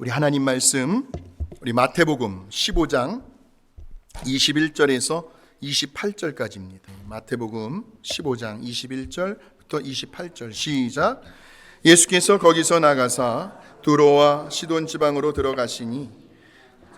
우리 하나님 말씀, 우리 마태복음 15장 21절에서 28절까지입니다. 마태복음 15장 21절부터 28절 시작. 예수께서 거기서 나가사 두로와 시돈 지방으로 들어가시니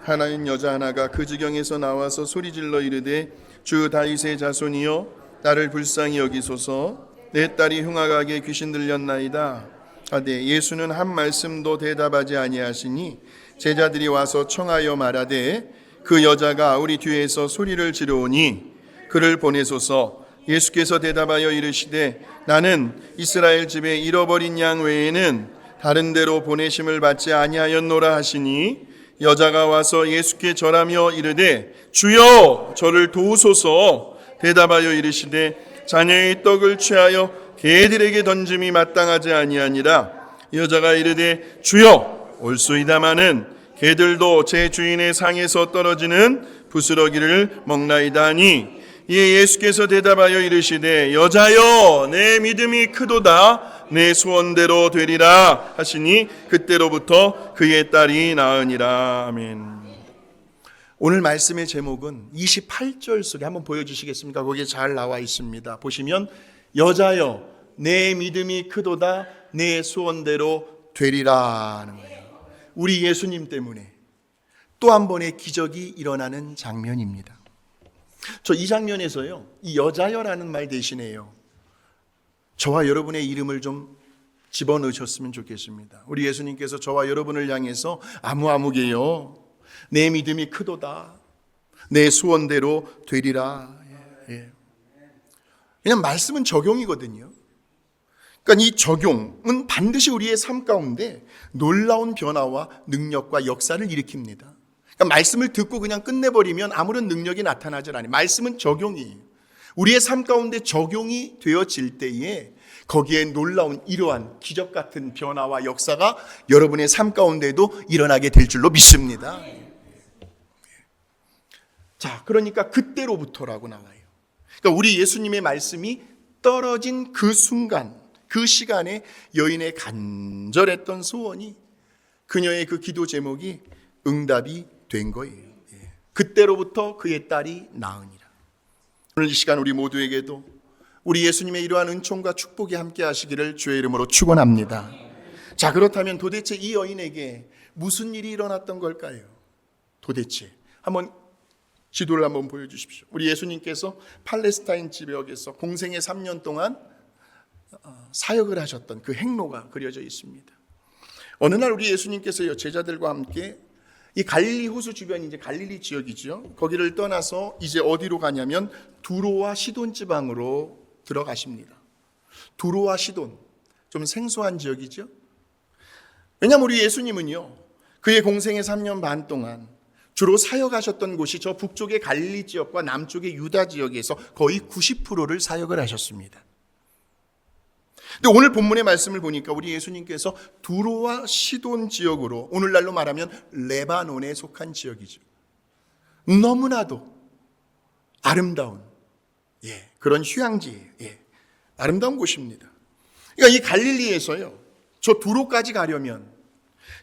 하나님 여자 하나가 그 지경에서 나와서 소리질러 이르되 주 다윗의 자손이여 나를 불쌍히 여기소서. 내 딸이 흉악하게 귀신 들렸나이다 하되 예수는 한 말씀도 대답하지 아니하시니 제자들이 와서 청하여 말하되 그 여자가 우리 뒤에서 소리를 지르오니 그를 보내소서. 예수께서 대답하여 이르시되 나는 이스라엘 집에 잃어버린 양 외에는 다른 데로 보내심을 받지 아니하였노라 하시니 여자가 와서 예수께 절하며 이르되 주여 저를 도우소서. 대답하여 이르시되 자녀의 떡을 취하여 개들에게 던짐이 마땅하지 아니하니라. 여자가 이르되 주여 올소이다마는 개들도 제 주인의 상에서 떨어지는 부스러기를 먹나이다 하니 이에 예수께서 대답하여 이르시되 여자여 내 믿음이 크도다 내 소원대로 되리라 하시니 그때로부터 그의 딸이 나으니라. 아멘. 오늘 말씀의 제목은 28절 속에 한번 보여주시겠습니까? 거기에 잘 나와 있습니다. 보시면 여자여 내 믿음이 크도다 내 소원대로 되리라 하는 거예요. 우리 예수님 때문에 또 한 번의 기적이 일어나는 장면입니다. 저 이 장면에서요, 이 여자여라는 말 대신에요, 저와 여러분의 이름을 좀 집어넣으셨으면 좋겠습니다. 우리 예수님께서 저와 여러분을 향해서 아무개요 내 믿음이 크도다 내 소원대로 되리라. 그냥 말씀은 적용이거든요. 그러니까 이 적용은 반드시 우리의 삶 가운데 놀라운 변화와 능력과 역사를 일으킵니다. 그러니까 말씀을 듣고 그냥 끝내버리면 아무런 능력이 나타나질 않아요. 말씀은 적용이에요. 우리의 삶 가운데 적용이 되어질 때에 거기에 놀라운 이러한 기적 같은 변화와 역사가 여러분의 삶 가운데도 일어나게 될 줄로 믿습니다. 자, 그러니까 그때로부터라고 나와요. 그러니까 우리 예수님의 말씀이 떨어진 그 순간, 그 시간에 여인의 간절했던 소원이, 그녀의 그 기도 제목이 응답이 된 거예요. 그때로부터 그의 딸이 나으니라. 오늘 이 시간 우리 모두에게도 우리 예수님의 이러한 은총과 축복이 함께 하시기를 주의 이름으로 축원합니다. 자, 그렇다면 도대체 이 여인에게 무슨 일이 일어났던 걸까요? 도대체 한번 지도를 한번 보여주십시오. 우리 예수님께서 팔레스타인 지역에서 공생의 3년 동안 사역을 하셨던 그 행로가 그려져 있습니다. 어느 날 우리 예수님께서요, 제자들과 함께 이 갈릴리 호수 주변이 이제 갈릴리 지역이죠. 거기를 떠나서 이제 어디로 가냐면 두로와 시돈 지방으로 들어가십니다. 두로와 시돈, 좀 생소한 지역이죠. 왜냐하면 우리 예수님은요, 그의 공생의 3년 반 동안 주로 사역하셨던 곳이 저 북쪽의 갈릴리 지역과 남쪽의 유다 지역에서 거의 90%를 사역을 하셨습니다. 근데 오늘 본문의 말씀을 보니까 우리 예수님께서 두로와 시돈 지역으로, 오늘날로 말하면 레바논에 속한 지역이죠. 너무나도 아름다운 그런 휴양지, 아름다운 곳입니다. 그러니까 이 갈릴리에서요, 저 두로까지 가려면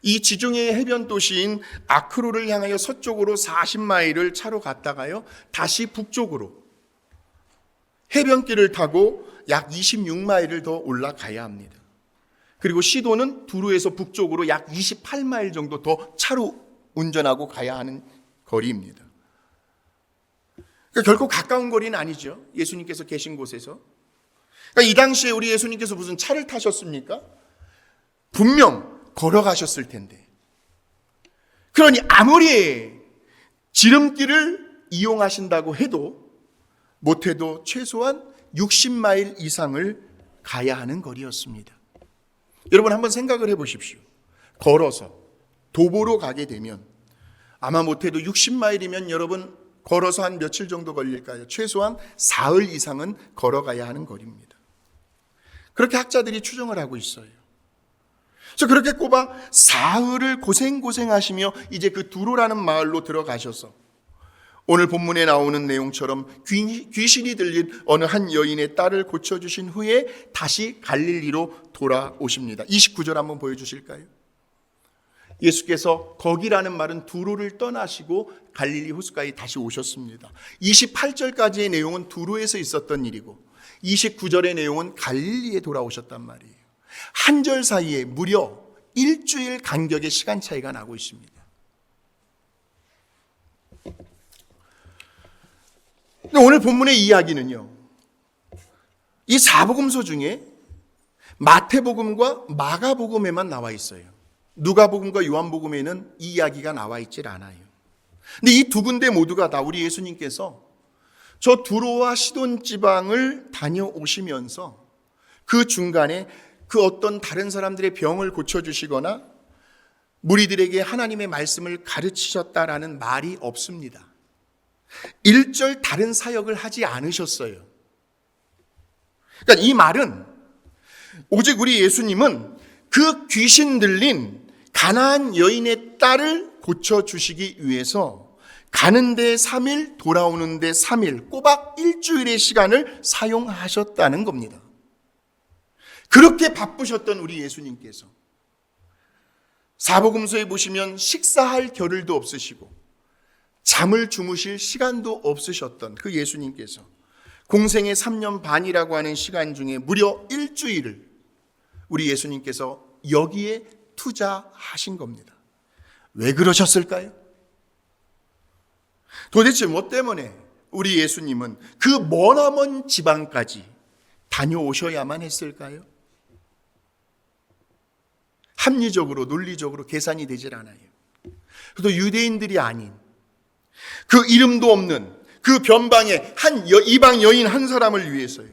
이 지중해의 해변 도시인 아크로를 향하여 서쪽으로 40마일을 차로 갔다가요, 다시 북쪽으로 해변길을 타고 약 26마일을 더 올라가야 합니다. 그리고 시돈은 두로에서 북쪽으로 약 28마일 정도 더 차로 운전하고 가야 하는 거리입니다. 그러니까 결코 가까운 거리는 아니죠. 예수님께서 계신 곳에서. 그러니까 이 당시에 우리 예수님께서 무슨 차를 타셨습니까? 분명 걸어가셨을 텐데. 그러니 아무리 지름길을 이용하신다고 해도 못해도 최소한 60마일 이상을 가야 하는 거리였습니다. 여러분 한번 생각을 해보십시오. 걸어서 도보로 가게 되면 아마 못해도 60마일이면 여러분 걸어서 한 며칠 정도 걸릴까요? 최소한 사흘 이상은 걸어가야 하는 거리입니다. 그렇게 학자들이 추정을 하고 있어요. 그래서 그렇게 꼽아 사흘을 고생하시며 이제 그 두로라는 마을로 들어가셔서 오늘 본문에 나오는 내용처럼 귀신이 들린 어느 한 여인의 딸을 고쳐주신 후에 다시 갈릴리로 돌아오십니다. 29절 한번 보여주실까요? 예수께서 거기라는 말은 두로를 떠나시고 갈릴리 호수가에 다시 오셨습니다. 28절까지의 내용은 두로에서 있었던 일이고 29절의 내용은 갈릴리에 돌아오셨단 말이에요. 한 절 사이에 무려 일주일 간격의 시간 차이가 나고 있습니다. 근데 오늘 본문의 이야기는요, 이 사복음서 중에 마태복음과 마가복음에만 나와 있어요. 누가복음과 요한복음에는 이 이야기가 나와 있질 않아요. 근데 이 두 군데 모두가 다 우리 예수님께서 저 두로와 시돈 지방을 다녀오시면서 그 중간에 그 어떤 다른 사람들의 병을 고쳐주시거나 무리들에게 하나님의 말씀을 가르치셨다라는 말이 없습니다. 일절 다른 사역을 하지 않으셨어요. 그러니까 이 말은 오직 우리 예수님은 그 귀신 들린 가나안 여인의 딸을 고쳐주시기 위해서 가는데 3일, 돌아오는데 3일, 꼬박 일주일의 시간을 사용하셨다는 겁니다. 그렇게 바쁘셨던 우리 예수님께서 사복음서에 보시면 식사할 겨를도 없으시고 잠을 주무실 시간도 없으셨던 그 예수님께서 공생의 3년 반이라고 하는 시간 중에 무려 일주일을 우리 예수님께서 여기에 투자하신 겁니다. 왜 그러셨을까요? 도대체 뭐 때문에 우리 예수님은 그 머나먼 지방까지 다녀오셔야만 했을까요? 합리적으로 논리적으로 계산이 되질 않아요. 그래도 유대인들이 아닌 그 이름도 없는 그 변방의 한 이방 여인 한 사람을 위해서요.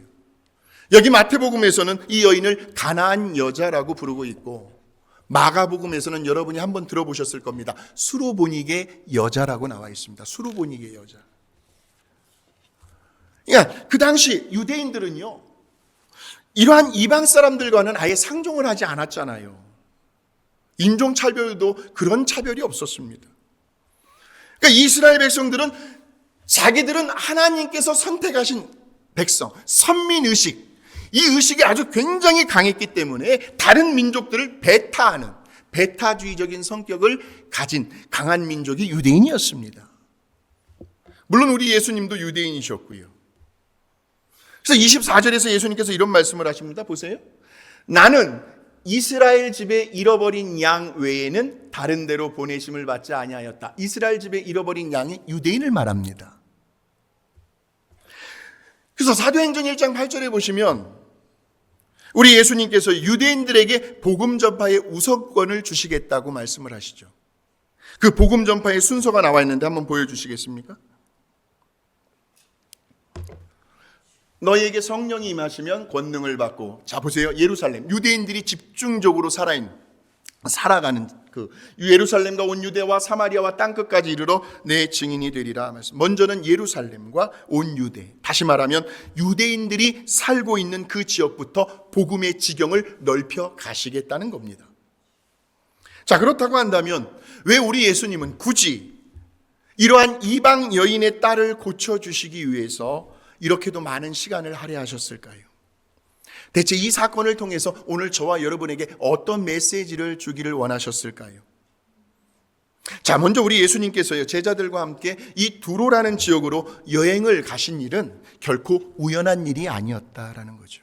여기 마태복음에서는 이 여인을 가나안 여자라고 부르고 있고 마가복음에서는 여러분이 한번 들어보셨을 겁니다. 수로보닉의 여자라고 나와 있습니다. 수로보닉의 여자. 그러니까 그 당시 유대인들은요, 이러한 이방 사람들과는 아예 상종을 하지 않았잖아요. 인종차별도 그런 차별이 없었습니다. 그러니까 이스라엘 백성들은 자기들은 하나님께서 선택하신 백성, 선민의식, 이 의식이 아주 굉장히 강했기 때문에 다른 민족들을 배타하는 배타주의적인 성격을 가진 강한 민족이 유대인이었습니다. 물론 우리 예수님도 유대인이셨고요. 그래서 24절에서 예수님께서 이런 말씀을 하십니다. 보세요. 나는 이스라엘 집에 잃어버린 양 외에는 다른 데로 보내심을 받지 아니하였다. 이스라엘 집에 잃어버린 양이 유대인을 말합니다. 그래서 사도행전 1장 8절에 보시면 우리 예수님께서 유대인들에게 복음 전파의 우선권을 주시겠다고 말씀을 하시죠. 그 복음 전파의 순서가 나와 있는데 한번 보여주시겠습니까? 너희에게 성령이 임하시면 권능을 받고, 자 보세요. 예루살렘, 유대인들이 집중적으로 살아가는 그 예루살렘과 온 유대와 사마리아와 땅끝까지 이르러 내 증인이 되리라. 먼저는 예루살렘과 온 유대, 다시 말하면 유대인들이 살고 있는 그 지역부터 복음의 지경을 넓혀 가시겠다는 겁니다. 자, 그렇다고 한다면 왜 우리 예수님은 굳이 이러한 이방 여인의 딸을 고쳐주시기 위해서 이렇게도 많은 시간을 할애하셨을까요? 대체 이 사건을 통해서 오늘 저와 여러분에게 어떤 메시지를 주기를 원하셨을까요? 자, 먼저 우리 예수님께서요, 제자들과 함께 이 두로라는 지역으로 여행을 가신 일은 결코 우연한 일이 아니었다라는 거죠.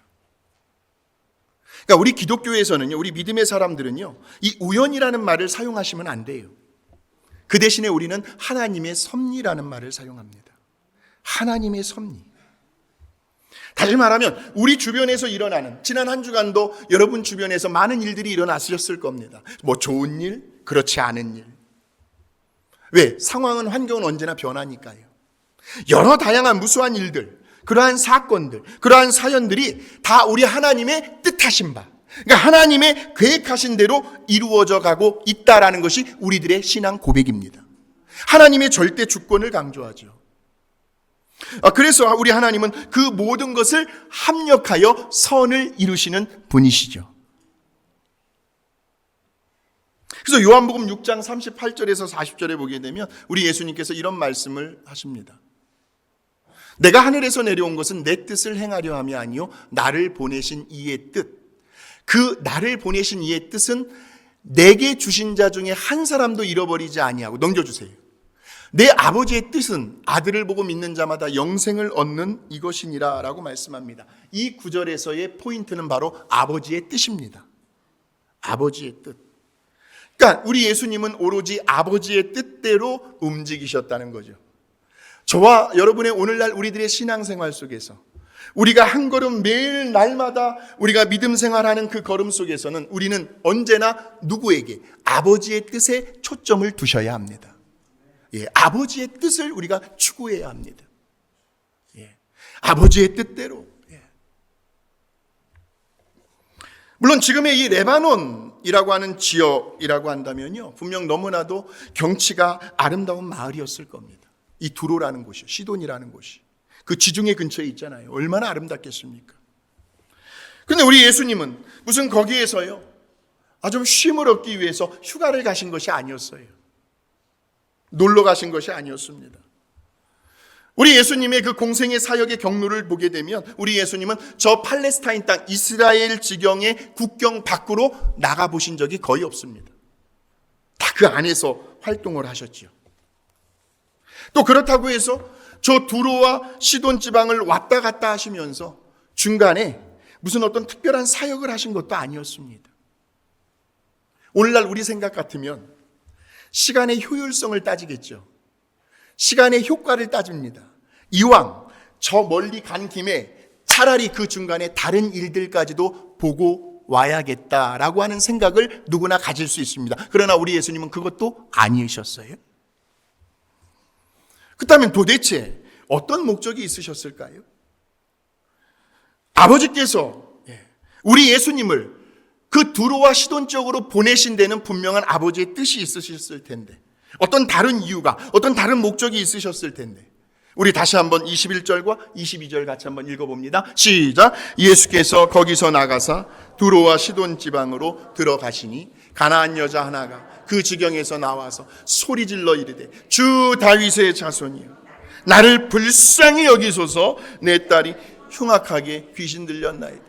그러니까 우리 기독교에서는요, 우리 믿음의 사람들은요, 이 우연이라는 말을 사용하시면 안 돼요. 그 대신에 우리는 하나님의 섭리라는 말을 사용합니다. 하나님의 섭리. 다시 말하면 우리 주변에서 일어나는, 지난 한 주간도 여러분 주변에서 많은 일들이 일어났으셨을 겁니다. 뭐 좋은 일, 그렇지 않은 일. 왜? 상황은, 환경은 언제나 변하니까요. 여러 다양한 무수한 일들, 그러한 사건들, 그러한 사연들이 다 우리 하나님의 뜻하신 바, 그러니까 하나님의 계획하신 대로 이루어져 가고 있다라는 것이 우리들의 신앙 고백입니다. 하나님의 절대 주권을 강조하죠. 그래서 우리 하나님은 그 모든 것을 합력하여 선을 이루시는 분이시죠. 그래서 요한복음 6장 38절에서 40절에 보게 되면 우리 예수님께서 이런 말씀을 하십니다. 내가 하늘에서 내려온 것은 내 뜻을 행하려 함이 아니요 나를 보내신 이의 뜻. 그 나를 보내신 이의 뜻은 내게 주신 자 중에 한 사람도 잃어버리지 아니하고 넘겨주세요. 내 아버지의 뜻은 아들을 보고 믿는 자마다 영생을 얻는 이것이니라 라고 말씀합니다. 이 구절에서의 포인트는 바로 아버지의 뜻입니다. 아버지의 뜻. 그러니까 우리 예수님은 오로지 아버지의 뜻대로 움직이셨다는 거죠. 저와 여러분의 오늘날 우리들의 신앙생활 속에서 우리가 한 걸음 매일 날마다 우리가 믿음 생활하는 그 걸음 속에서는 우리는 언제나 누구에게? 아버지의 뜻에 초점을 두셔야 합니다. 예, 아버지의 뜻을 우리가 추구해야 합니다. 예, 아버지의 뜻대로. 예. 물론 지금의 이 레바논이라고 하는 지역이라고 한다면요, 분명 너무나도 경치가 아름다운 마을이었을 겁니다. 이 두로라는 곳이요, 시돈이라는 곳이 그 지중해 근처에 있잖아요. 얼마나 아름답겠습니까? 근데 우리 예수님은 무슨 거기에서요, 좀 쉼을 얻기 위해서 휴가를 가신 것이 아니었어요. 놀러 가신 것이 아니었습니다. 우리 예수님의 그 공생의 사역의 경로를 보게 되면 우리 예수님은 저 팔레스타인 땅 이스라엘 지경의 국경 밖으로 나가보신 적이 거의 없습니다. 다 그 안에서 활동을 하셨지요. 또 그렇다고 해서 저 두로와 시돈 지방을 왔다 갔다 하시면서 중간에 무슨 어떤 특별한 사역을 하신 것도 아니었습니다. 오늘날 우리 생각 같으면 시간의 효율성을 따지겠죠. 시간의 효과를 따집니다. 이왕 저 멀리 간 김에 차라리 그 중간에 다른 일들까지도 보고 와야겠다라고 하는 생각을 누구나 가질 수 있습니다. 그러나 우리 예수님은 그것도 아니셨어요. 그렇다면 도대체 어떤 목적이 있으셨을까요? 아버지께서 우리 예수님을 그 두로와 시돈 쪽으로 보내신 데는 분명한 아버지의 뜻이 있으셨을 텐데, 어떤 다른 이유가, 어떤 다른 목적이 있으셨을 텐데, 우리 다시 한번 21절과 22절 같이 한번 읽어봅니다. 시작. 예수께서 거기서 나가사 두로와 시돈 지방으로 들어가시니 가나안 여자 하나가 그 지경에서 나와서 소리질러 이르되 주 다윗의 자손이여 나를 불쌍히 여기소서 내 딸이 흉악하게 귀신 들렸나이다.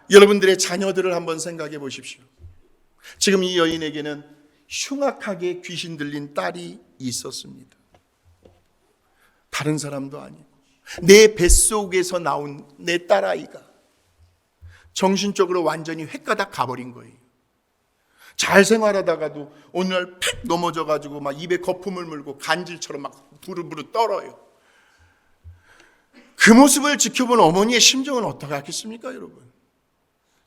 여러분들의 자녀들을 한번 생각해 보십시오. 지금 이 여인에게는 흉악하게 귀신 들린 딸이 있었습니다. 다른 사람도 아니고 내 뱃속에서 나온 내 딸아이가 정신적으로 완전히 획가닥 가버린 거예요. 잘 생활하다가도 어느 날 팩 넘어져가지고 막 입에 거품을 물고 간질처럼 막 부르부르 떨어요. 그 모습을 지켜본 어머니의 심정은 어떡하겠습니까, 여러분?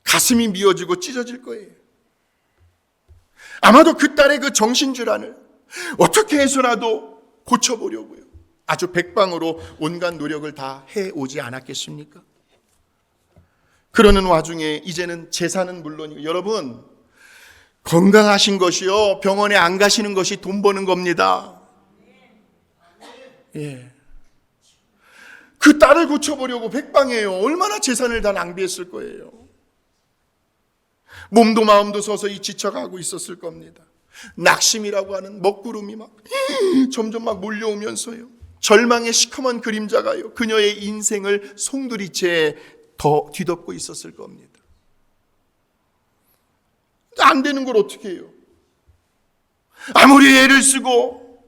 가슴이 미어지고 찢어질 거예요. 아마도 그 딸의 그 정신질환을 어떻게 해서라도 고쳐보려고요, 아주 백방으로 온갖 노력을 다 해오지 않았겠습니까? 그러는 와중에 이제는 재산은 물론이고, 여러분, 건강하신 것이요, 병원에 안 가시는 것이 돈 버는 겁니다. 예. 그 딸을 고쳐보려고 백방이에요. 얼마나 재산을 다 낭비했을 거예요. 몸도 마음도 서서히 지쳐가고 있었을 겁니다. 낙심이라고 하는 먹구름이 막 점점 막 몰려오면서요, 절망의 시커먼 그림자가요 그녀의 인생을 송두리째 더 뒤덮고 있었을 겁니다. 안 되는 걸 어떻게 해요? 아무리 애를 쓰고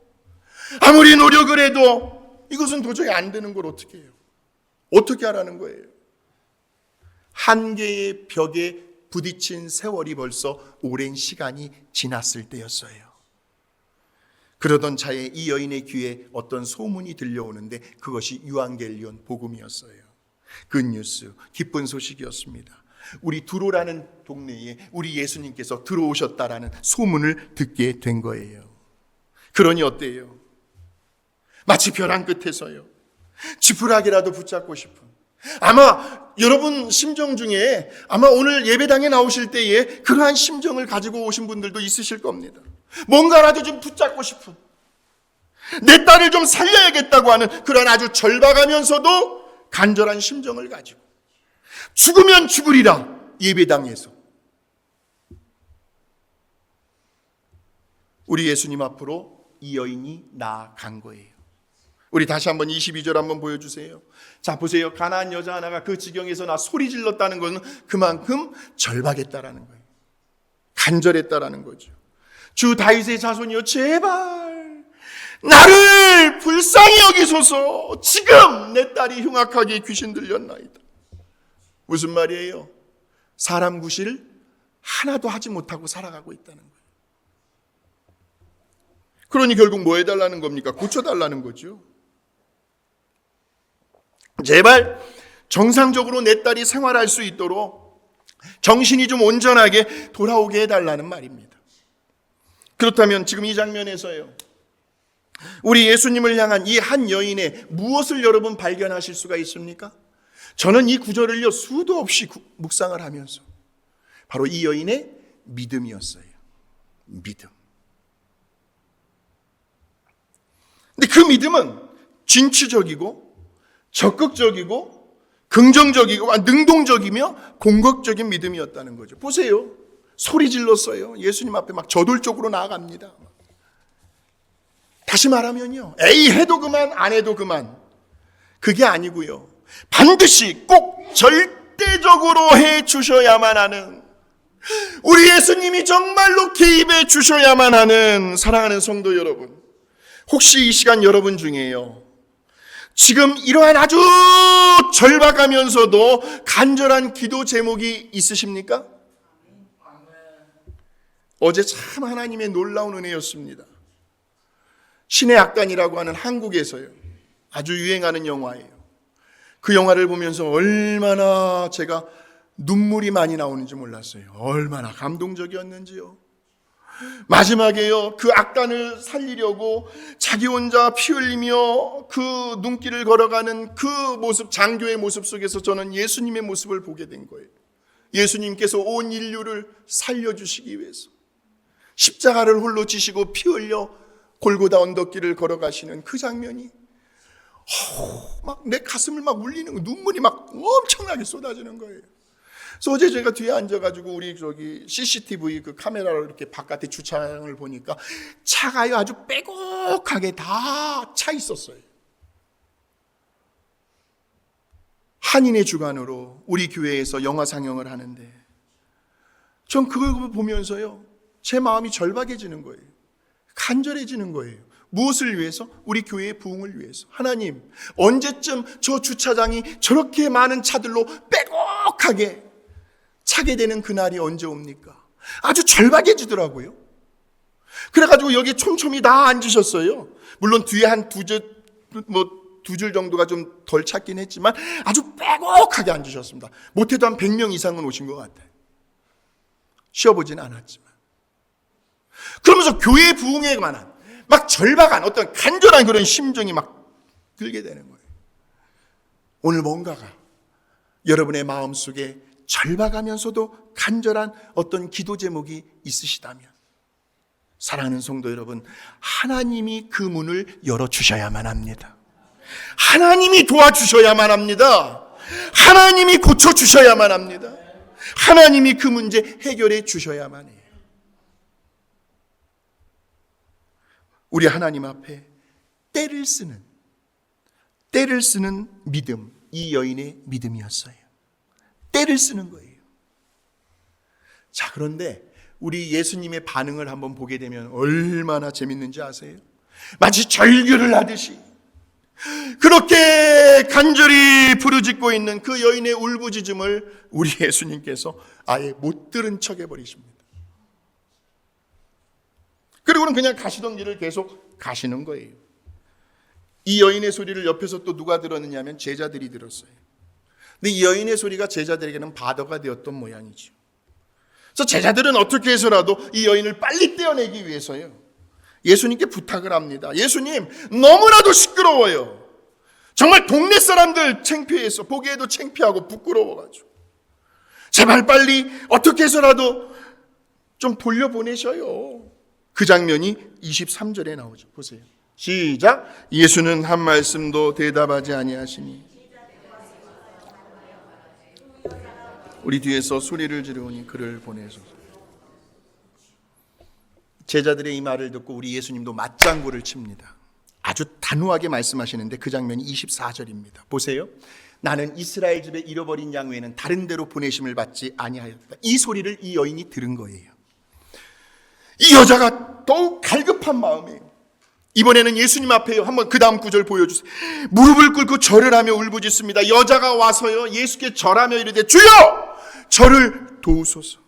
아무리 노력을 해도 이것은 도저히 안 되는 걸 어떻게 해요? 어떻게 하라는 거예요? 한계의 벽에 부딪힌 세월이 벌써 오랜 시간이 지났을 때였어요. 그러던 차에 이 여인의 귀에 어떤 소문이 들려오는데 그것이 유앙겔리온 복음이었어요. 굿뉴스, 기쁜 소식이었습니다. 우리 두로라는 동네에 우리 예수님께서 들어오셨다라는 소문을 듣게 된 거예요. 그러니 어때요? 마치 벼랑 끝에서요, 지푸라기라도 붙잡고 싶은, 아마 여러분 심정 중에 아마 오늘 예배당에 나오실 때에 그러한 심정을 가지고 오신 분들도 있으실 겁니다. 뭔가라도 좀 붙잡고 싶은, 내 딸을 좀 살려야겠다고 하는 그런 아주 절박하면서도 간절한 심정을 가지고 죽으면 죽으리라 예배당에서 우리 예수님 앞으로 이 여인이 나아간 거예요. 우리 다시 한번 22절 한번 보여주세요. 자, 보세요. 가나안 여자 하나가 그 지경에서 나 소리 질렀다는 것은 그만큼 절박했다라는 거예요. 간절했다라는 거죠. 주 다윗의 자손이여 제발 나를 불쌍히 여기소서. 지금 내 딸이 흉악하게 귀신 들렸나이다. 무슨 말이에요? 사람 구실 하나도 하지 못하고 살아가고 있다는 거예요. 그러니 결국 뭐 해달라는 겁니까? 고쳐달라는 거죠. 제발 정상적으로 내 딸이 생활할 수 있도록 정신이 좀 온전하게 돌아오게 해달라는 말입니다. 그렇다면 지금 이 장면에서요, 우리 예수님을 향한 이 한 여인의 무엇을 여러분 발견하실 수가 있습니까? 저는 이 구절을요 수도 없이 묵상을 하면서 바로 이 여인의 믿음이었어요. 믿음. 근데 그 믿음은 진취적이고 적극적이고 긍정적이고 능동적이며 공격적인 믿음이었다는 거죠. 보세요. 소리 질렀어요. 예수님 앞에 막 저돌적으로 나아갑니다. 다시 말하면요, 에이 해도 그만 안 해도 그만, 그게 아니고요, 반드시 꼭 절대적으로 해 주셔야만 하는, 우리 예수님이 정말로 개입해 주셔야만 하는, 사랑하는 성도 여러분, 혹시 이 시간 여러분 중에요, 지금 이러한 아주 절박하면서도 간절한 기도 제목이 있으십니까? 어제 참 하나님의 놀라운 은혜였습니다. 신의 악단이라고 하는 한국에서요, 아주 유행하는 영화예요. 그 영화를 보면서 얼마나 제가 눈물이 많이 나오는지 몰랐어요. 얼마나 감동적이었는지요. 마지막에요, 그 악단을 살리려고 자기 혼자 피 흘리며 그 눈길을 걸어가는 그 모습, 장교의 모습 속에서 저는 예수님의 모습을 보게 된 거예요. 예수님께서 온 인류를 살려주시기 위해서 십자가를 홀로 지시고 피 흘려 골고다 언덕길을 걸어가시는 그 장면이 막 내 가슴을 막 울리는 거예요. 눈물이 막 엄청나게 쏟아지는 거예요. 그래서 어제 제가 뒤에 앉아가지고 우리 저기 CCTV 그 카메라로 이렇게 바깥에 주차장을 보니까 차가요 아주 빼곡하게 다 차 있었어요. 한인의 주관으로 우리 교회에서 영화 상영을 하는데 전 그걸 보면서요, 제 마음이 절박해지는 거예요. 간절해지는 거예요. 무엇을 위해서? 우리 교회의 부흥을 위해서. 하나님, 언제쯤 저 주차장이 저렇게 많은 차들로 빼곡하게 차게 되는 그날이 언제 옵니까? 아주 절박해지더라고요. 그래가지고 여기 촘촘히 다 앉으셨어요. 물론 뒤에 한 두 줄 정도가 좀 덜 찼긴 했지만 아주 빼곡하게 앉으셨습니다. 못해도 한 100명 이상은 오신 것 같아요. 쉬어보진 않았지만. 그러면서 교회 부흥에 관한 막 절박한 어떤 간절한 그런 심정이 막 들게 되는 거예요. 오늘 뭔가가 여러분의 마음속에 절박하면서도 간절한 어떤 기도 제목이 있으시다면, 사랑하는 성도 여러분, 하나님이 그 문을 열어주셔야만 합니다. 하나님이 도와주셔야만 합니다. 하나님이 고쳐주셔야만 합니다. 하나님이 그 문제 해결해 주셔야만 해요. 우리 하나님 앞에 때를 쓰는 믿음, 이 여인의 믿음이었어요. 때를 쓰는 거예요. 자, 그런데 우리 예수님의 반응을 한번 보게 되면 얼마나 재밌는지 아세요? 마치 절규를 하듯이 그렇게 간절히 부르짖고 있는 그 여인의 울부짖음을 우리 예수님께서 아예 못 들은 척 해버리십니다. 그리고는 그냥 가시던 길을 계속 가시는 거예요. 이 여인의 소리를 옆에서 또 누가 들었느냐 하면 제자들이 들었어요. 근데 이 여인의 소리가 제자들에게는 바더가 되었던 모양이죠. 그래서 제자들은 어떻게 해서라도 이 여인을 빨리 떼어내기 위해서요, 예수님께 부탁을 합니다. 예수님, 너무나도 시끄러워요. 정말 동네 사람들 창피해서 보기에도 창피하고 부끄러워가지고 제발 빨리 어떻게 해서라도 좀 돌려보내셔요. 그 장면이 23절에 나오죠. 보세요. 시작. 예수는 한 말씀도 대답하지 아니하시니. 우리 뒤에서 소리를 지르니 그를 보내소서. 제자들의 이 말을 듣고 우리 예수님도 맞장구를 칩니다. 아주 단호하게 말씀하시는데 그 장면이 24절입니다. 보세요. 나는 이스라엘 집에 잃어버린 양 외에는 다른 데로 보내심을 받지 아니하였다. 이 소리를 이 여인이 들은 거예요. 이 여자가 더욱 갈급한 마음이에요. 이번에는 예수님 앞에요. 한번 그 다음 구절 보여주세요. 무릎을 꿇고 절을 하며 울부짖습니다. 여자가 와서요 예수께 절하며 이르되 주여 저를 도우소서.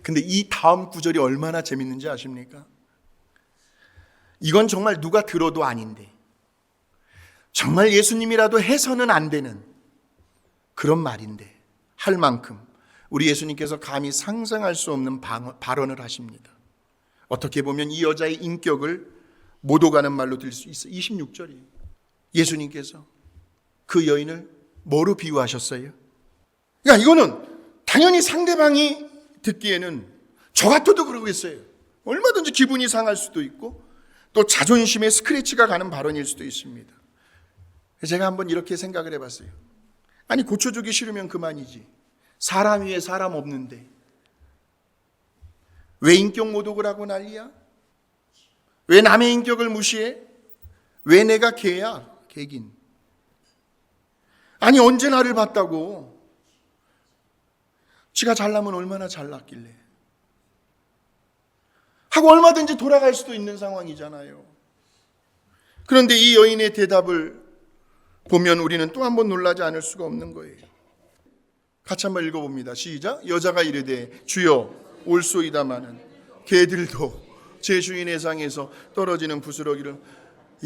근데 이 다음 구절이 얼마나 재밌는지 아십니까? 이건 정말 누가 들어도 아닌데, 정말 예수님이라도 해서는 안 되는 그런 말인데 할 만큼 우리 예수님께서 감히 상상할 수 없는 발언을 하십니다. 어떻게 보면 이 여자의 인격을 못 오가는 말로 들 수 있어요. 26절이에요. 예수님께서 그 여인을 뭐로 비유하셨어요? 그러니까 이거는 당연히 상대방이 듣기에는 저 같아도 그러겠어요. 얼마든지 기분이 상할 수도 있고 또 자존심에 스크래치가 가는 발언일 수도 있습니다. 제가 한번 이렇게 생각을 해봤어요. 아니 고쳐주기 싫으면 그만이지. 사람 위에 사람 없는데 왜 인격 모독을 하고 난리야? 왜 남의 인격을 무시해? 왜 내가 개야? 개긴. 아니 언제 나를 봤다고? 지가 잘나면 얼마나 잘났길래 하고 얼마든지 돌아갈 수도 있는 상황이잖아요. 그런데 이 여인의 대답을 보면 우리는 또 한 번 놀라지 않을 수가 없는 거예요. 같이 한번 읽어봅니다. 시작. 여자가 이르되 주여 올소이다마는 개들도 제 주인의 상에서 떨어지는 부스러기를.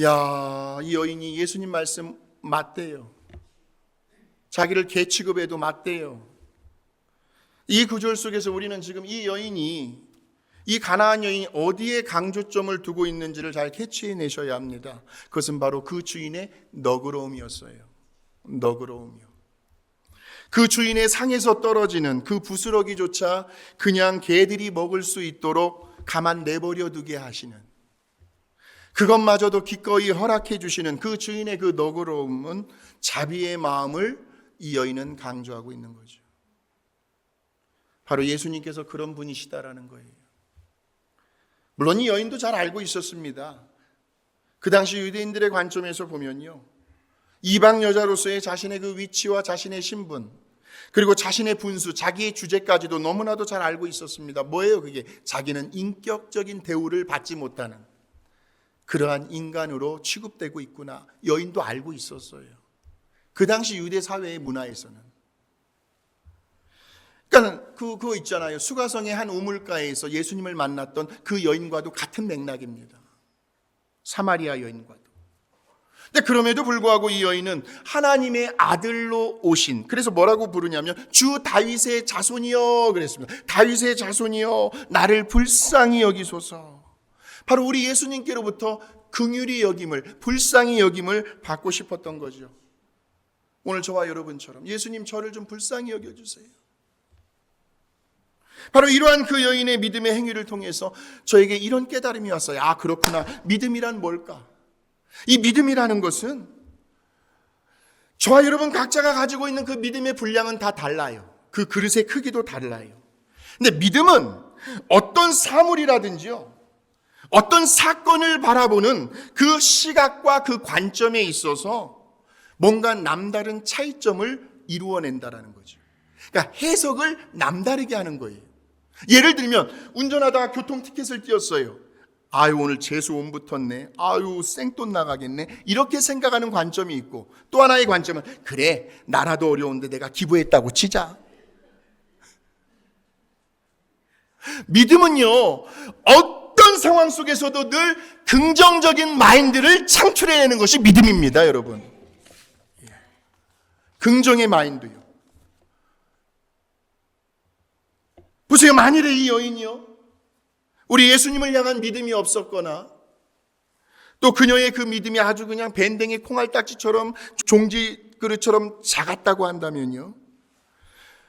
야, 이 여인이 예수님 말씀 맞대요. 자기를 개 취급해도 맞대요. 이 구절 속에서 우리는 지금 이 여인이, 이 가나안 여인이 어디에 강조점을 두고 있는지를 잘 캐치해내셔야 합니다. 그것은 바로 그 주인의 너그러움이었어요. 너그러움이요. 그 주인의 상에서 떨어지는 그 부스러기조차 그냥 개들이 먹을 수 있도록 가만 내버려 두게 하시는, 그것마저도 기꺼이 허락해 주시는 그 주인의 그 너그러움은, 자비의 마음을 이 여인은 강조하고 있는 거죠. 바로 예수님께서 그런 분이시다라는 거예요. 물론 이 여인도 잘 알고 있었습니다. 그 당시 유대인들의 관점에서 보면요, 이방 여자로서의 자신의 그 위치와 자신의 신분, 그리고 자신의 분수, 자기의 주제까지도 너무나도 잘 알고 있었습니다. 뭐예요 그게? 자기는 인격적인 대우를 받지 못하는 그러한 인간으로 취급되고 있구나. 여인도 알고 있었어요. 그 당시 유대 사회의 문화에서는. 그러니까 그거 있잖아요. 수가성의 한 우물가에서 예수님을 만났던 그 여인과도 같은 맥락입니다. 사마리아 여인과도. 근데 그럼에도 불구하고 이 여인은 하나님의 아들로 오신, 그래서 뭐라고 부르냐면 주 다윗의 자손이여 그랬습니다. 다윗의 자손이여 나를 불쌍히 여기소서. 바로 우리 예수님께로부터 긍휼히 여김을, 불쌍히 여김을 받고 싶었던 거죠. 오늘 저와 여러분처럼 예수님 저를 좀 불쌍히 여겨주세요. 바로 이러한 그 여인의 믿음의 행위를 통해서 저에게 이런 깨달음이 왔어요. 아, 그렇구나. 믿음이란 뭘까? 이 믿음이라는 것은 저와 여러분 각자가 가지고 있는 그 믿음의 분량은 다 달라요. 그 그릇의 크기도 달라요. 근데 믿음은 어떤 사물이라든지요, 어떤 사건을 바라보는 그 시각과 그 관점에 있어서 뭔가 남다른 차이점을 이루어낸다라는 거죠. 그러니까 해석을 남다르게 하는 거예요. 예를 들면 운전하다가 교통 티켓을 띄었어요. 아유 오늘 재수 온 붙었네. 아유 생돈 나가겠네. 이렇게 생각하는 관점이 있고, 또 하나의 관점은 그래 나라도 어려운데 내가 기부했다고 치자. 믿음은요 어떤 상황 속에서도 늘 긍정적인 마인드를 창출해내는 것이 믿음입니다, 여러분. 긍정의 마인드요. 보세요. 만일에 이 여인이요 우리 예수님을 향한 믿음이 없었거나 또 그녀의 그 믿음이 아주 그냥 밴댕이 콩알딱지처럼 종지 그릇처럼 작았다고 한다면요,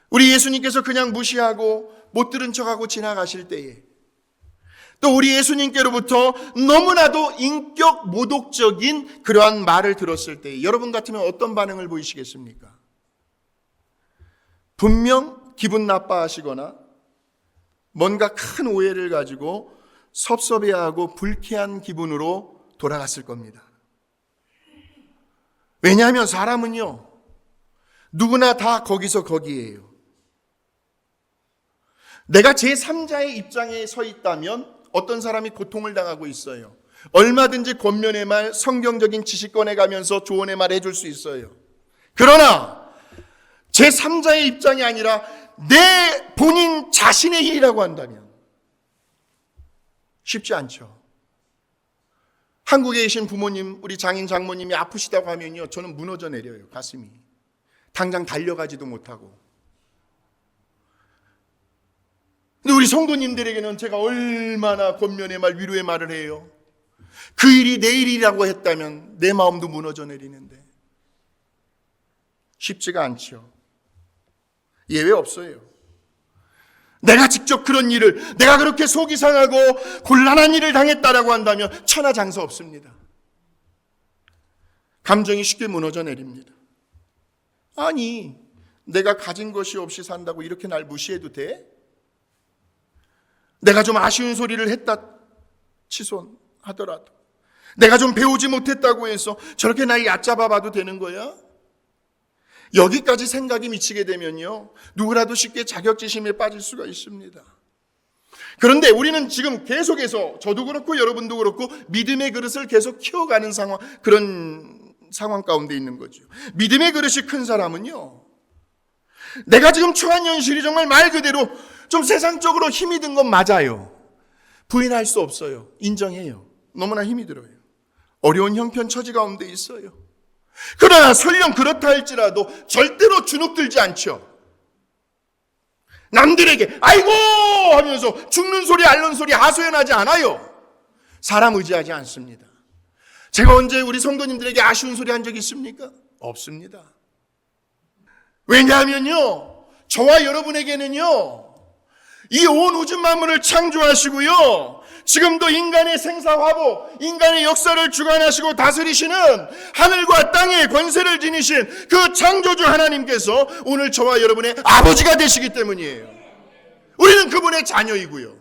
우리 예수님께서 그냥 무시하고 못 들은 척하고 지나가실 때에, 또 우리 예수님께로부터 너무나도 인격 모독적인 그러한 말을 들었을 때에 여러분 같으면 어떤 반응을 보이시겠습니까? 분명 기분 나빠하시거나 뭔가 큰 오해를 가지고 섭섭해하고 불쾌한 기분으로 돌아갔을 겁니다. 왜냐하면 사람은요 누구나 다 거기서 거기에요. 내가 제3자의 입장에 서 있다면 어떤 사람이 고통을 당하고 있어요. 얼마든지 권면의 말, 성경적인 지식 꺼내가면서 조언의 말 해줄 수 있어요. 그러나 제3자의 입장이 아니라 내 본인 자신의 일이라고 한다면 쉽지 않죠. 한국에 계신 부모님, 우리 장인 장모님이 아프시다고 하면요, 저는 무너져 내려요. 가슴이. 당장 달려가지도 못하고. 근데 우리 성도님들에게는 제가 얼마나 권면의 말, 위로의 말을 해요. 그 일이 내 일이라고 했다면 내 마음도 무너져 내리는데 쉽지가 않죠. 예외 없어요. 내가 직접 그런 일을, 내가 그렇게 속이 상하고 곤란한 일을 당했다라고 한다면 천하장사 없습니다. 감정이 쉽게 무너져 내립니다. 아니, 내가 가진 것이 없이 산다고 이렇게 날 무시해도 돼? 내가 좀 아쉬운 소리를 했다 취소하더라도, 내가 좀 배우지 못했다고 해서 저렇게 날 얕잡아 봐도 되는 거야? 여기까지 생각이 미치게 되면요, 누구라도 쉽게 자격지심에 빠질 수가 있습니다. 그런데 우리는 지금 계속해서, 저도 그렇고 여러분도 그렇고 믿음의 그릇을 계속 키워가는 상황, 그런 상황 가운데 있는 거죠. 믿음의 그릇이 큰 사람은요, 내가 지금 처한 현실이 정말 말 그대로 좀 세상적으로 힘이 든 건 맞아요. 부인할 수 없어요. 인정해요. 너무나 힘이 들어요. 어려운 형편 처지 가운데 있어요. 그러나 설령 그렇다 할지라도 절대로 주눅들지 않죠. 남들에게 아이고 하면서 죽는 소리 앓는 소리 하소연하지 않아요. 사람 의지하지 않습니다. 제가 언제 우리 성도님들에게 아쉬운 소리 한 적 있습니까? 없습니다. 왜냐하면요, 저와 여러분에게는요, 이 온 우주 만물을 창조하시고요, 지금도 인간의 생사화복, 인간의 역사를 주관하시고 다스리시는 하늘과 땅의 권세를 지니신 그 창조주 하나님께서 오늘 저와 여러분의 아버지가 되시기 때문이에요. 우리는 그분의 자녀이고요.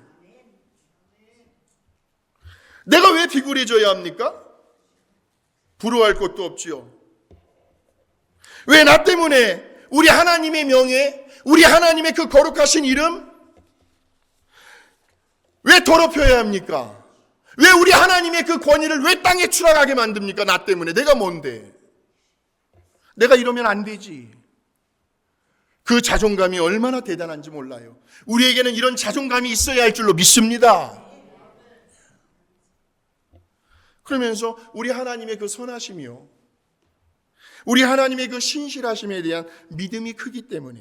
내가 왜 비굴해져야 합니까? 부러워할 것도 없지요. 왜 나 때문에 우리 하나님의 명예, 우리 하나님의 그 거룩하신 이름, 왜 더럽혀야 합니까? 왜 우리 하나님의 그 권위를 왜 땅에 추락하게 만듭니까? 나 때문에. 내가 뭔데? 내가 이러면 안 되지. 그 자존감이 얼마나 대단한지 몰라요. 우리에게는 이런 자존감이 있어야 할 줄로 믿습니다. 그러면서 우리 하나님의 그 선하심이요, 우리 하나님의 그 신실하심에 대한 믿음이 크기 때문에,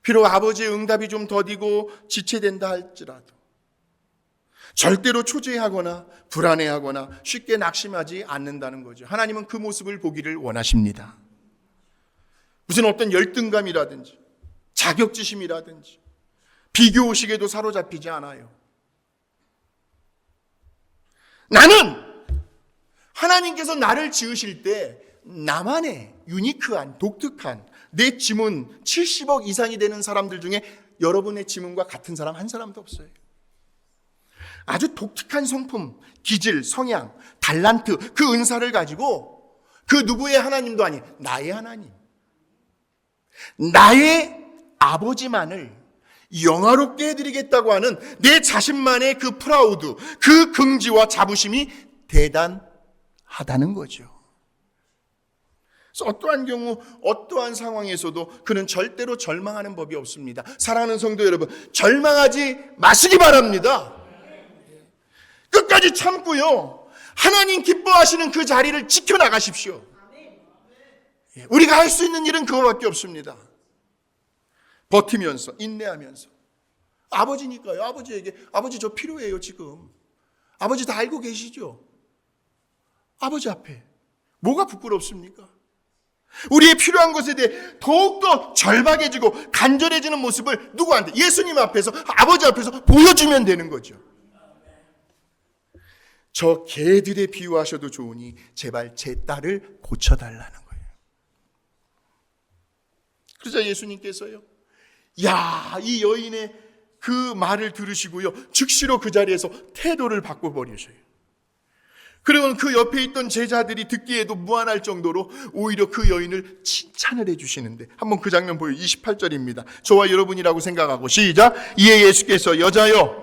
비록 아버지의 응답이 좀 더디고 지체된다 할지라도 절대로 초조해하거나 불안해하거나 쉽게 낙심하지 않는다는 거죠. 하나님은 그 모습을 보기를 원하십니다. 무슨 어떤 열등감이라든지 자격지심이라든지 비교의식에도 사로잡히지 않아요. 나는 하나님께서 나를 지으실 때 나만의 유니크한, 독특한 내 지문 70억 이상이 되는 사람들 중에 여러분의 지문과 같은 사람 한 사람도 없어요. 아주 독특한 성품, 기질, 성향, 달란트, 그 은사를 가지고 그 누구의 하나님도 아닌 나의 하나님, 나의 아버지만을 영화롭게 해드리겠다고 하는 내 자신만의 그 프라우드, 그 긍지와 자부심이 대단하다는 거죠. 그래서 어떠한 경우, 어떠한 상황에서도 그는 절대로 절망하는 법이 없습니다. 사랑하는 성도 여러분, 절망하지 마시기 바랍니다. 끝까지 참고요, 하나님 기뻐하시는 그 자리를 지켜나가십시오. 우리가 할 수 있는 일은 그거밖에 없습니다. 버티면서, 인내하면서. 아버지니까요. 아버지에게, 아버지 저 필요해요 지금. 아버지 다 알고 계시죠? 아버지 앞에 뭐가 부끄럽습니까? 우리의 필요한 것에 대해 더욱더 절박해지고 간절해지는 모습을 누구한테? 예수님 앞에서, 아버지 앞에서 보여주면 되는 거죠. 저 개들에 비유하셔도 좋으니 제발 제 딸을 고쳐달라는 거예요. 그러자 예수님께서요, 야, 이 여인의 그 말을 들으시고요, 즉시로 그 자리에서 태도를 바꿔버리셔요. 그리고 그 옆에 있던 제자들이 듣기에도 무안할 정도로 오히려 그 여인을 칭찬을 해주시는데, 한번 그 장면 보여. 28절입니다. 저와 여러분이라고 생각하고 시작. 이에 예수께서 여자여,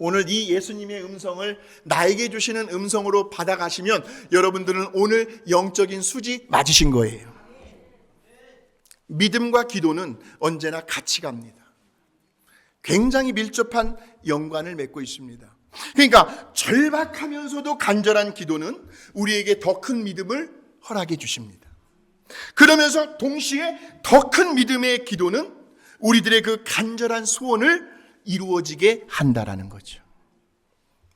오늘 이 예수님의 음성을 나에게 주시는 음성으로 받아가시면 여러분들은 오늘 영적인 수지 맞으신 거예요. 믿음과 기도는 언제나 같이 갑니다. 굉장히 밀접한 연관을 맺고 있습니다. 그러니까 절박하면서도 간절한 기도는 우리에게 더 큰 믿음을 허락해 주십니다. 그러면서 동시에 더 큰 믿음의 기도는 우리들의 그 간절한 소원을 이루어지게 한다라는 거죠.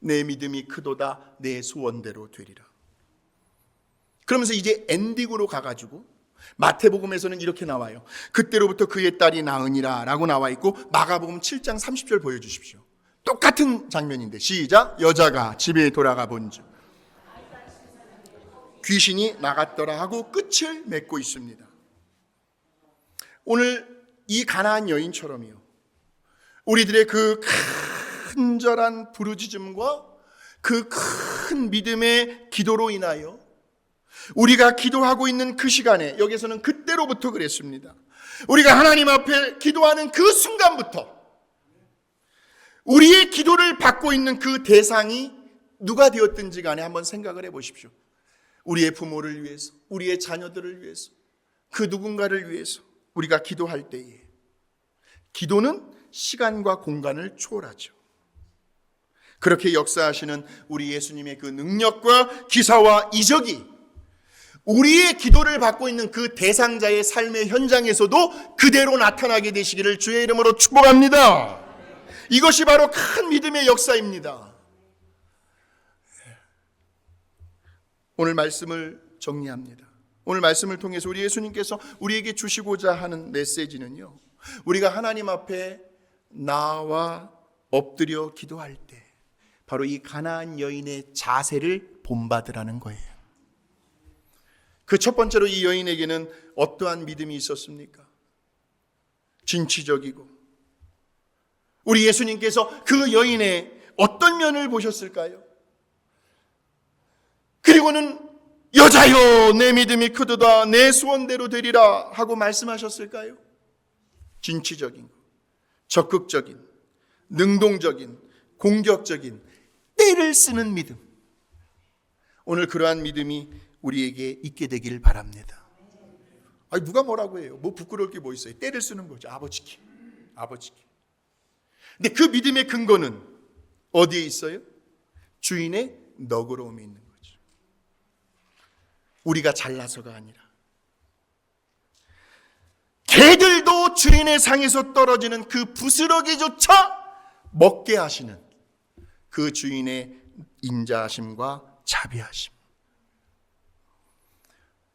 내 믿음이 크도다 내 소원대로 되리라. 그러면서 이제 엔딩으로 가가지고 마태복음에서는 이렇게 나와요. 그때로부터 그의 딸이 나으니라 라고 나와 있고, 마가복음 7장 30절 보여주십시오. 똑같은 장면인데 시작. 여자가 집에 돌아가 본즉 귀신이 나갔더라 하고 끝을 맺고 있습니다. 오늘 이 가나안 여인처럼요, 우리들의 그 간절한 부르짖음과 그 큰 믿음의 기도로 인하여 우리가 기도하고 있는 그 시간에, 여기서는 그때로부터 그랬습니다. 우리가 하나님 앞에 기도하는 그 순간부터 우리의 기도를 받고 있는 그 대상이 누가 되었든지 간에 한번 생각을 해보십시오. 우리의 부모를 위해서, 우리의 자녀들을 위해서, 그 누군가를 위해서 우리가 기도할 때에 기도는 시간과 공간을 초월하죠. 그렇게 역사하시는 우리 예수님의 그 능력과 기사와 이적이 우리의 기도를 받고 있는 그 대상자의 삶의 현장에서도 그대로 나타나게 되시기를 주의 이름으로 축복합니다. 이것이 바로 큰 믿음의 역사입니다. 오늘 말씀을 정리합니다. 오늘 말씀을 통해서 우리 예수님께서 우리에게 주시고자 하는 메시지는요, 우리가 하나님 앞에 나와 엎드려 기도할 때 바로 이 가나안 여인의 자세를 본받으라는 거예요. 그 첫 번째로 이 여인에게는 어떠한 믿음이 있었습니까? 진취적이고, 우리 예수님께서 그 여인의 어떤 면을 보셨을까요? 그리고는 여자여 내 믿음이 크도다 내 소원대로 되리라 하고 말씀하셨을까요? 진취적인, 적극적인, 능동적인, 공격적인, 때를 쓰는 믿음. 오늘 그러한 믿음이 우리에게 있게 되길 바랍니다. 아니, 누가 뭐라고 해요? 뭐 부끄러울 게 뭐 있어요? 때를 쓰는 거죠. 아버지께. 근데 그 믿음의 근거는 어디에 있어요? 주인의 너그러움이 있는 거죠. 우리가 잘나서가 아니라 개들도 주인의 상에서 떨어지는 그 부스러기조차 먹게 하시는 그 주인의 인자하심과 자비하심.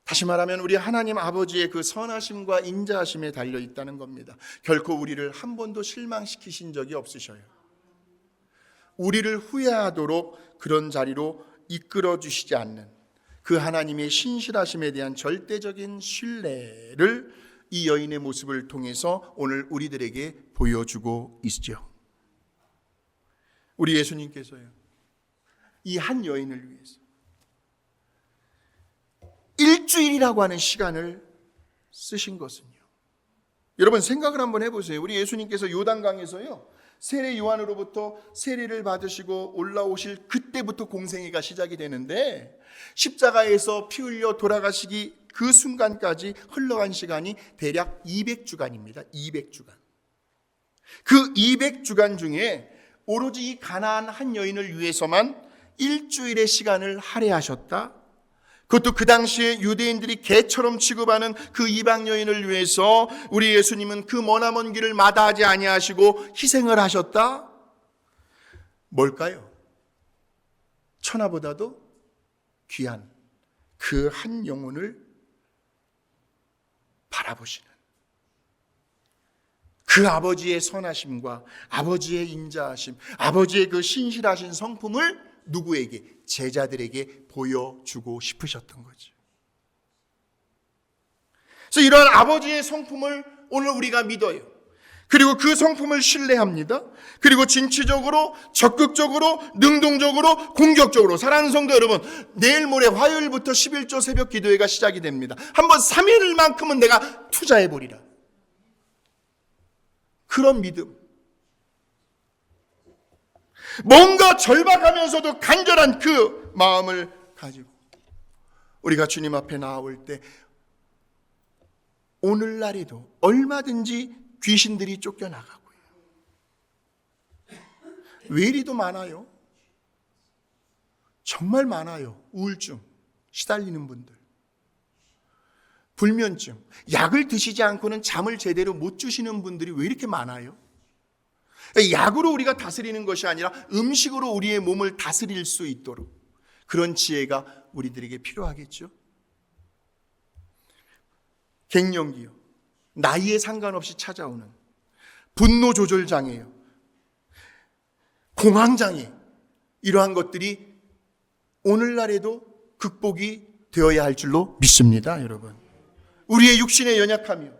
다시 말하면 우리 하나님 아버지의 그 선하심과 인자하심에 달려 있다는 겁니다. 결코 우리를 한 번도 실망시키신 적이 없으셔요. 우리를 후회하도록 그런 자리로 이끌어 주시지 않는 그 하나님의 신실하심에 대한 절대적인 신뢰를 이 여인의 모습을 통해서 오늘 우리들에게 보여주고 있죠. 우리 예수님께서요, 이 한 여인을 위해서 일주일이라고 하는 시간을 쓰신 것은요, 여러분 생각을 한번 해보세요. 우리 예수님께서 요단강에서요, 세례 요한으로부터 세례를 받으시고 올라오실 그때부터 공생애가 시작이 되는데, 십자가에서 피 흘려 돌아가시기 그 순간까지 흘러간 시간이 대략 200주간입니다. 200주간. 그 200주간 중에 오로지 이 가나안 한 여인을 위해서만 일주일의 시간을 할애하셨다. 그것도 그 당시에 유대인들이 개처럼 취급하는 그 이방 여인을 위해서 우리 예수님은 그 머나먼 길을 마다하지 아니하시고 희생을 하셨다. 뭘까요? 천하보다도 귀한 그 한 영혼을 바라보시는 그 아버지의 선하심과 아버지의 인자하심, 아버지의 그 신실하신 성품을 누구에게? 제자들에게 보여주고 싶으셨던 거죠. 그래서 이러한 아버지의 성품을 오늘 우리가 믿어요. 그리고 그 성품을 신뢰합니다. 그리고 진취적으로, 적극적으로, 능동적으로, 공격적으로. 사랑하는 성도 여러분, 내일 모레 화요일부터 11조 새벽 기도회가 시작이 됩니다. 한번 3일만큼은 내가 투자해보리라. 그런 믿음. 뭔가 절박하면서도 간절한 그 마음을 가지고 우리가 주님 앞에 나아올 때 오늘날에도 얼마든지 귀신들이 쫓겨나가고요. 왜 이리도 많아요? 정말 많아요. 우울증 시달리는 분들, 불면증, 약을 드시지 않고는 잠을 제대로 못 주시는 분들이 왜 이렇게 많아요? 약으로 우리가 다스리는 것이 아니라 음식으로 우리의 몸을 다스릴 수 있도록 그런 지혜가 우리들에게 필요하겠죠. 갱년기요. 나이에 상관없이 찾아오는 분노 조절 장애요, 공황 장애, 이러한 것들이 오늘날에도 극복이 되어야 할 줄로 믿습니다. 여러분, 우리의 육신의 연약함이요,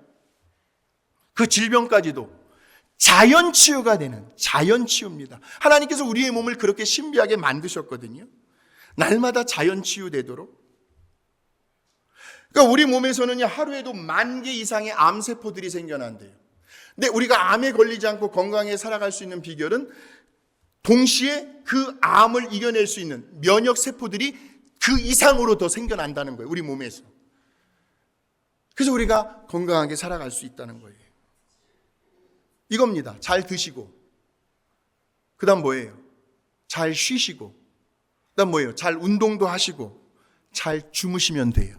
그 질병까지도 자연 치유가 되는 자연 치유입니다. 하나님께서 우리의 몸을 그렇게 신비하게 만드셨거든요. 날마다 자연 치유되도록. 그러니까 우리 몸에서는 하루에도 10,000개 이상의 암세포들이 생겨난대요. 근데 우리가 암에 걸리지 않고 건강하게 살아갈 수 있는 비결은 동시에 그 암을 이겨낼 수 있는 면역 세포들이 그 이상으로 더 생겨난다는 거예요. 우리 몸에서. 그래서 우리가 건강하게 살아갈 수 있다는 거예요. 이겁니다. 잘 드시고, 그 다음 뭐예요? 잘 쉬시고, 그 다음 뭐예요? 잘 운동도 하시고, 잘 주무시면 돼요.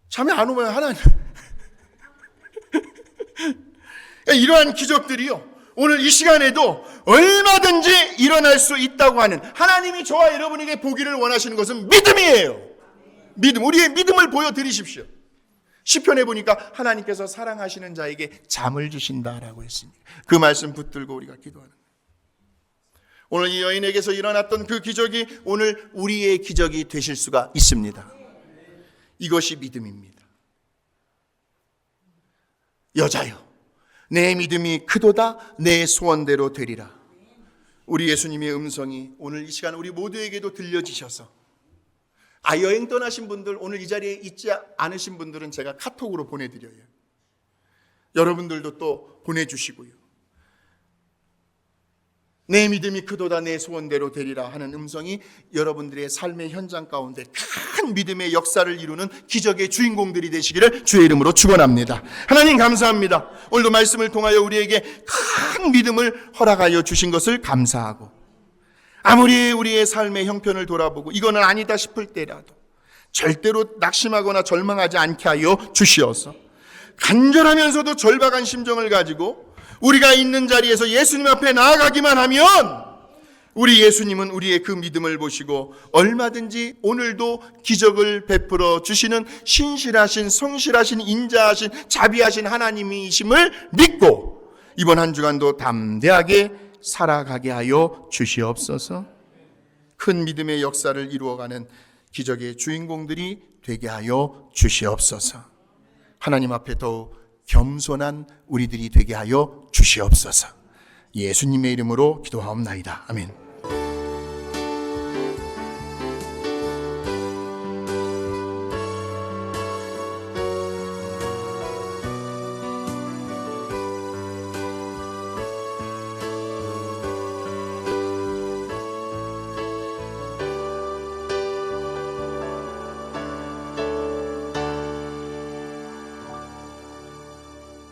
잠이 안 오면 하나님 이러한 기적들이요, 오늘 이 시간에도 얼마든지 일어날 수 있다고 하는, 하나님이 저와 여러분에게 보기를 원하시는 것은 믿음이에요. 믿음, 우리의 믿음을 보여드리십시오. 시편에 보니까 하나님께서 사랑하시는 자에게 잠을 주신다라고 했습니다. 그 말씀 붙들고 우리가 기도하는 거예요. 오늘 이 여인에게서 일어났던 그 기적이 오늘 우리의 기적이 되실 수가 있습니다. 이것이 믿음입니다. 여자여, 내 믿음이 크도다, 내 소원대로 되리라. 우리 예수님의 음성이 오늘 이 시간 우리 모두에게도 들려지셔서, 여행 떠나신 분들, 오늘 이 자리에 있지 않으신 분들은 제가 카톡으로 보내드려요. 여러분들도 또 보내주시고요. 내 믿음이 크도다, 내 소원대로 되리라 하는 음성이 여러분들의 삶의 현장 가운데 큰 믿음의 역사를 이루는 기적의 주인공들이 되시기를 주의 이름으로 축원합니다. 하나님 감사합니다. 오늘도 말씀을 통하여 우리에게 큰 믿음을 허락하여 주신 것을 감사하고, 아무리 우리의 삶의 형편을 돌아보고 이거는 아니다 싶을 때라도 절대로 낙심하거나 절망하지 않게 하여 주시어서, 간절하면서도 절박한 심정을 가지고 우리가 있는 자리에서 예수님 앞에 나아가기만 하면 우리 예수님은 우리의 그 믿음을 보시고 얼마든지 오늘도 기적을 베풀어 주시는 신실하신, 성실하신, 인자하신, 자비하신 하나님이심을 믿고 이번 한 주간도 담대하게 살아가게 하여 주시옵소서. 큰 믿음의 역사를 이루어가는 기적의 주인공들이 되게 하여 주시옵소서. 하나님 앞에 더욱 겸손한 우리들이 되게 하여 주시옵소서. 예수님의 이름으로 기도하옵나이다. 아멘.